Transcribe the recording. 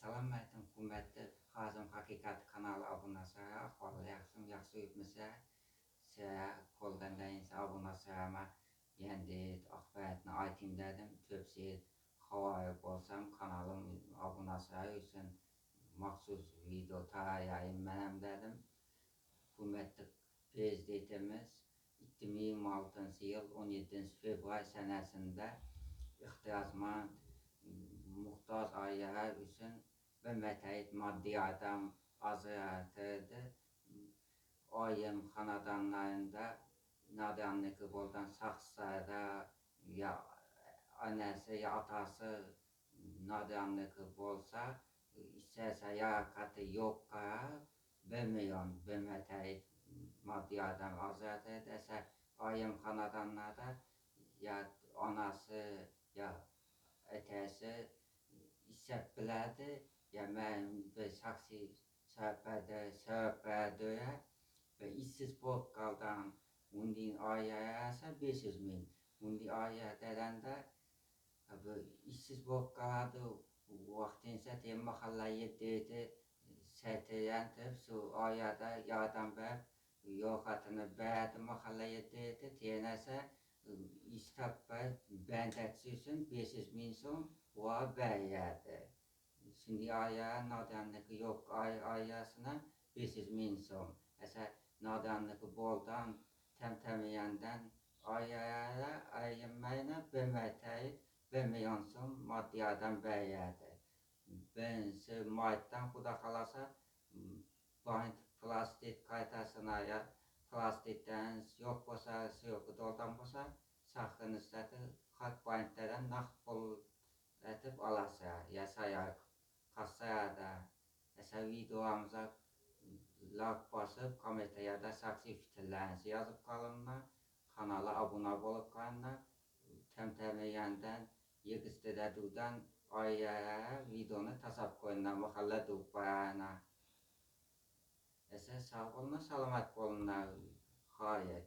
Salam məhətin hürmətli Xazım Haqiqət kanalı abunəsə, axbarı yaxşı etməsə, sizə koldan abunəsəmə yəndid, axbərətini aytayım dedim. Tövsiyə havayı olsam kanalım abunəsə üçün məxsus video tayayım mənəm dedim. Hürmətli prezidentimiz 2026 yıl 17 fevral sənəsində ixtiyacmand muhtaç ailələr üçün və mütəhid maddi yardım azaltırdı. Ailəm xanadanlarında nadanlık boldan şəxslərdə ya annəsi ya atası nadanlık bolsa, istərsə yakatı yoxqa 1 milyon və mütəhid maddi yardım azaltırdı. Əsə ailəm xanadanlarda ya anası ya ətəsi işsət bilərdi, ya mən bir şəxsi səbəblərdə və işsiz bolub qaldan undin ailələrsə 500 min. Undi ailə dərəndə işsiz bolub qaladı, vaxtınca deyim mahalləyə deydi, sətəyəntib, su ailədə yardım verib, yoxatını verdi mahalləyə deydi, deyənəsə iş tapıb, bəndəçi üçün 500 min son var verirdi. Şimdi ailə nadanlık yox ailəsində 500 min son. Əsə nadanlık boldan, təmtəmiyəndən ailələrə ayrılmayla bir mütəhid 1 milyon son maddi yardım verirdi. Birincisi Mart'tan xuda qalasa bank plastik qaytasına ya plastikdən yox bolsa, yox doldan bolsa, saxınızda xalq banklərdən nağd pul ətib alasa, yasayaq, kasaya əsə videolarımıza like basıb, kommentariyada şəxsi fikirlərinizi yazıb qalınlar, kanala abunə olub qalınlar, təmtəmiyəndən, yığışdırıdan ailələrə videonu tasab qoyunlar, mahallə dubbarına. Əsə sağ olunlar, salamat olunlar, xayır.